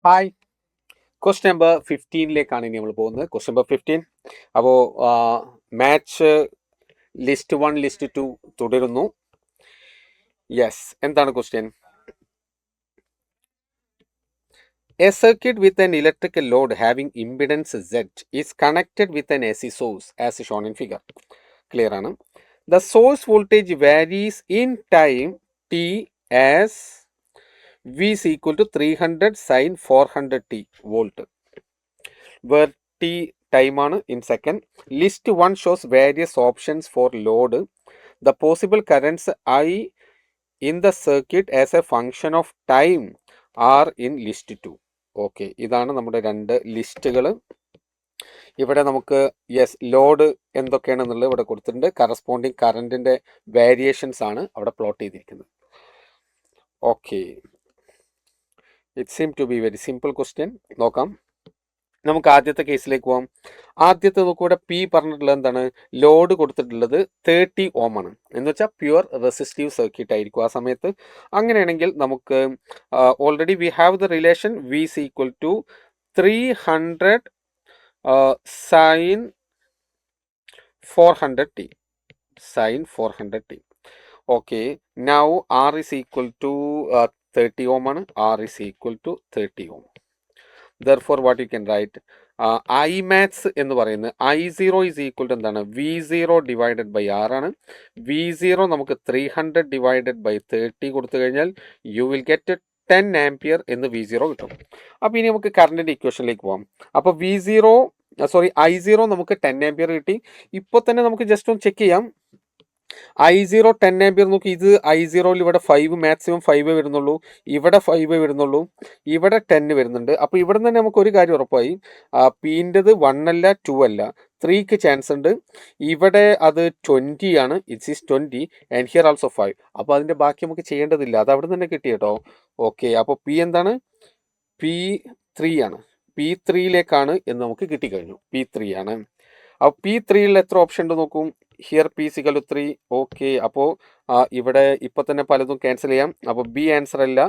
Hi. Question number 15ലേക്കാണ് ഇനി നമ്മൾ പോകുന്നത്. Question number 15. അപ്പോൾ മാച്ച് ലിസ്റ്റ് 1 ലിസ്റ്റ് 2 തുടരുന്നു. യെസ്, എന്താണ് question? A circuit with an electrical load having impedance Z is connected with an AC source as shown in figure. Clear ആണ്. The source voltage varies in time t as V is equal to 300 sin 400t volt, where t time ആണ് in second. List 1 shows various options for load. The possible currents I in the circuit as a function of time are in list 2. Okay, ഇതാണ് നമ്മുടെ രണ്ട് ലിസ്റ്റുകൾ. ഇവിടെ നമുക്ക് load എന്തൊക്കെയാണെന്നുള്ളത് ഇവിടെ കൊടുത്തിട്ടുണ്ട്. Corresponding കറണ്ടിൻ്റെ variations ആണ് അവിടെ പ്ലോട്ട് ചെയ്തിരിക്കുന്നത്. Okay, it seem to be very simple question. നോക്കാം. നമുക്ക് ആദ്യത്തെ കേസിലേക്ക് പോകാം. ആദ്യത്തെ നോക്കൂ, ഇവിടെ പി പറഞ്ഞിട്ടുള്ളത് എന്താണ്? ലോഡ് കൊടുത്തിട്ടുള്ളത് 30 ഓം ആണ്. എന്ന് വെച്ചാൽ പ്യുവർ റെസിസ്റ്റീവ് സർക്യൂട്ട് ആയിരിക്കും ആ സമയത്ത്. അങ്ങനെയാണെങ്കിൽ നമുക്ക് already we have the relation V is equal to 300 sin 400t. Sin 400t. Okay, now R is equal to 30 ohm ആണ്. R is equal to 30 ohm. Therefore what you can write, Imax എന്ന് പറയുന്നത് I0 is equal to എന്താണ്? V0 divided by R ആണ്. V0 നമുക്ക് 300 divided by 30 കൊടുത്തു കഴിഞ്ഞാൽ you will get 10 ampere എന്ന് V0 കിട്ടും. അപ്പോൾ ഇനി നമുക്ക് കറണ്ടിൻ്റെ ഇക്വേഷനിലേക്ക് പോകാം. അപ്പോൾ I0 നമുക്ക് 10 ആംപിയർ കിട്ടി. ഇപ്പോൾ തന്നെ നമുക്ക് ജസ്റ്റ് ഒന്ന് ചെക്ക് ചെയ്യാം. I0 10 ആംപിയർ നോക്കി. ഇത് I0യിൽ ഇവിടെ 5 മാക്സിമം 5 വരുന്നുള്ളൂ, ഇവിടെ 5 വരുന്നുള്ളൂ, ഇവിടെ 10 വരുന്നുണ്ട്. അപ്പോൾ ഇവിടെ തന്നെ നമുക്ക് ഒരു കാര്യം ഉറപ്പായി, പീൻ്റെത് 1 അല്ല 2 അല്ല 3ക്ക് ചാൻസ് ഉണ്ട്. ഇവിടെ അത് 20 ആണ്, it's is 20 and here also 5. അപ്പോൾ അതിൻ്റെ ബാക്കി നമുക്ക് ചെയ്യേണ്ടതില്ല, അത് അവിടെ തന്നെ കിട്ടി കേട്ടോ. ഓക്കെ, അപ്പോൾ പി എന്താണ്? P3 ആണ്. P3യിലേക്കാണ് എന്ന് നമുക്ക് കിട്ടിക്കഴിഞ്ഞു. P3 ആണ്. അപ്പോൾ P3യിൽ എത്ര ഓപ്ഷൻ ഉണ്ട് നോക്കൂ. Here P is equal to 3. Okay, അപ്പോൾ ഇവിടെ ഇപ്പോൾ തന്നെ പലതും ക്യാൻസൽ ചെയ്യാം. അപ്പോൾ ബി ആൻസർ അല്ല,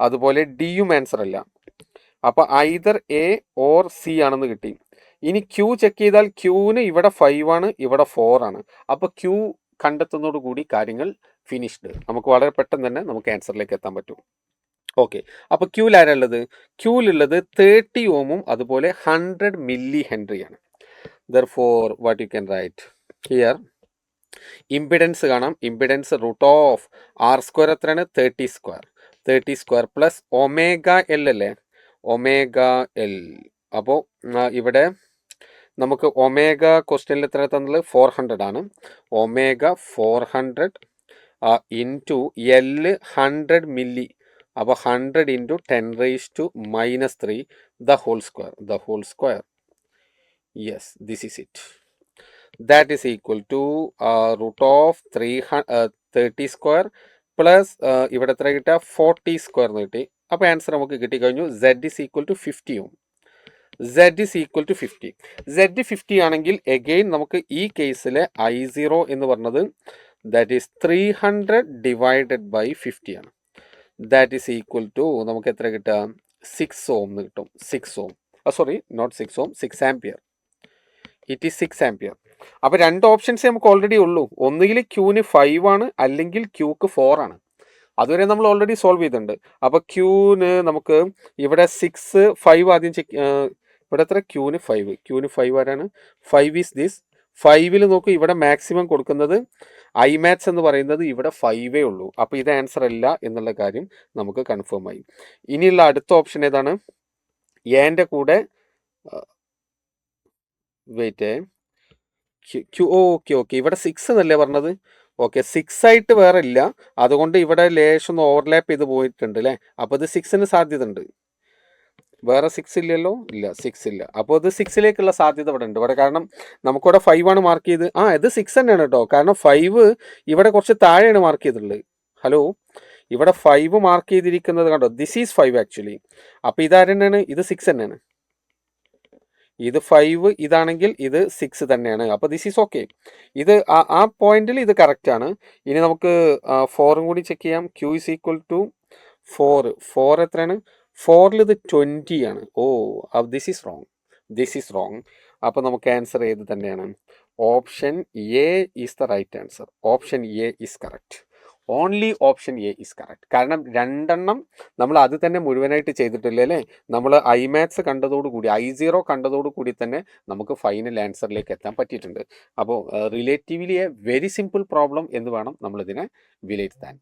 അതുപോലെ ഡിയും ആൻസർ അല്ല. അപ്പോൾ ഐദർ എ ഓർ സി ആണെന്ന് കിട്ടി. ഇനി ക്യൂ ചെക്ക് ചെയ്താൽ ക്യൂവിന് ഇവിടെ 5 ആണ്, ഇവിടെ 4 ആണ്. അപ്പോൾ ക്യൂ കണ്ടെത്തുന്നതോടുകൂടി കാര്യങ്ങൾ ഫിനിഷ്ഡ്. നമുക്ക് വളരെ പെട്ടെന്ന് തന്നെ നമുക്ക് ആൻസറിലേക്ക് എത്താൻ പറ്റും. ഓക്കെ, അപ്പോൾ ക്യൂവിൽ ആരാളുള്ളത്? ക്യൂവിലുള്ളത് 30 ഓമും അതുപോലെ 100 മില്ലി ഹെൻറിയാണ്. Therefore what you can write here, impedance കാണാം. Impedance root of R square എത്രയാണ്? 30 സ്ക്വയർ പ്ലസ് ഒമേഗ എൽ അല്ലേ? Omega L. അപ്പോൾ ഇവിടെ നമുക്ക് ഒമേഗ ക്വസ്റ്റ്യനിൽ എത്ര തന്നുള്ളത്? 400 ആണ്. Omega 400 into L 100 milli. അപ്പോൾ 100 into 10⁻³ the whole square. Yes, this is it. That is equal to root of 30 square plus ഇവിടെ എത്ര കിട്ടുക? 40 സ്ക്വയർ എന്ന് കിട്ടി. അപ്പോൾ ആൻസർ നമുക്ക് കിട്ടിക്കഴിഞ്ഞു. Z is equal to 50 ohm. Z is equal to 50. Z 50 ആണെങ്കിൽ again നമുക്ക് ഈ കേസിലെ I0 എന്ന് പറഞ്ഞത് ദാറ്റ് ഈസ് 300 ഡിവൈഡഡ് ബൈ 50 ആണ്. ദാറ്റ് ഈസ് ഈക്വൽ ടു നമുക്ക് എത്ര കിട്ടുക? 6 ohm എന്ന് കിട്ടും. 6 ohm. Sorry, not 6 ohm, 6 ampere. It is 6 ampere. അപ്പോൾ രണ്ട് ഓപ്ഷൻസ് നമുക്ക് ഓൾറെഡി ഉള്ളൂ. ഒന്നുകിൽ ക്യൂന് 5 ആണ്, അല്ലെങ്കിൽ ക്യൂക്ക് 4 ആണ്. അതുവരെ നമ്മൾ ഓൾറെഡി സോൾവ് ചെയ്തിട്ടുണ്ട്. അപ്പോൾ ക്യൂന് നമുക്ക് ഇവിടെ 6 5 ആദ്യം ചെക്ക്. ഇവിടെ എത്ര? ക്യൂന് 5 ആരാണ്? 5 ഈസ് ദിസ്. 5ൽ നോക്കൂ, ഇവിടെ മാക്സിമം കൊടുക്കുന്നത് ഐമാക്സ് എന്ന് പറയുന്നത് ഇവിടെ 5 ഉള്ളൂ. അപ്പോൾ ഇത് ആൻസർ അല്ല എന്നുള്ള കാര്യം നമുക്ക് കൺഫേം ആയി. ഇനിയുള്ള അടുത്ത ഓപ്ഷൻ ഏതാണ്? എൻ്റെ കൂടെ വെയിറ്റ്, ഓക്കെ ഇവിടെ 6 എന്നല്ലേ പറഞ്ഞത്? ഓക്കെ, 6 ആയിട്ട് വേറെ ഇല്ല, അതുകൊണ്ട് ഇവിടെ ലേശം ഒന്ന് ഓവർലാപ്പ് ചെയ്ത് പോയിട്ടുണ്ട് അല്ലേ? അപ്പോൾ ഇത് 6ന് സാധ്യത ഉണ്ട്. വേറെ 6 ഇല്ലല്ലോ? ഇല്ല, 6 ഇല്ല. അപ്പോൾ ഇത് 6ലേക്കുള്ള സാധ്യത ഇവിടെ ഉണ്ട്. ഇവിടെ കാരണം നമുക്കിവിടെ 5 ആണ് മാർക്ക് ചെയ്ത്. ഇത് 6 തന്നെയാണ് കേട്ടോ, കാരണം 5 ഇവിടെ കുറച്ച് താഴെയാണ് മാർക്ക് ചെയ്തിട്ടുള്ളത്. ഹലോ, ഇവിടെ 5 മാർക്ക് ചെയ്തിരിക്കുന്നത് കണ്ടോ? This is 5 actually. അപ്പോൾ ഇതാരെന്നാണ്? ഇത് 6 തന്നെയാണ്. ഇത് 5 ഇതാണെങ്കിൽ ഇത് 6 തന്നെയാണ്. അപ്പോൾ ദിസ് ഈസ് ഓക്കെ. ഇത് ആ പോയിന്റിൽ ഇത് കറക്റ്റ് ആണ്. ഇനി നമുക്ക് 4ഉം കൂടി ചെക്ക് ചെയ്യാം. Q is equal to 4 എത്രയാണ്? ഫോറിൽ ഇത് 20 ആണ്. Oh, this is wrong. അപ്പോൾ നമുക്ക് ആൻസർ ഏത് തന്നെയാണ്? Option A is the right answer. Option A is correct. Only option A is correct. കാരണം 2 നമ്മൾ അത് തന്നെ മുഴുവനായിട്ട് ചെയ്തിട്ടില്ല അല്ലേ? നമ്മൾ ഐമാത്സ് കണ്ടതോടുകൂടി, I0 കണ്ടതോടുകൂടി തന്നെ നമുക്ക് ഫൈനൽ ആൻസറിലേക്ക് എത്താൻ പറ്റിയിട്ടുണ്ട്. അപ്പോൾ relatively A very simple problem എന്ന് വേണം നമ്മളിതിനെ വിലയിരുത്താൻ.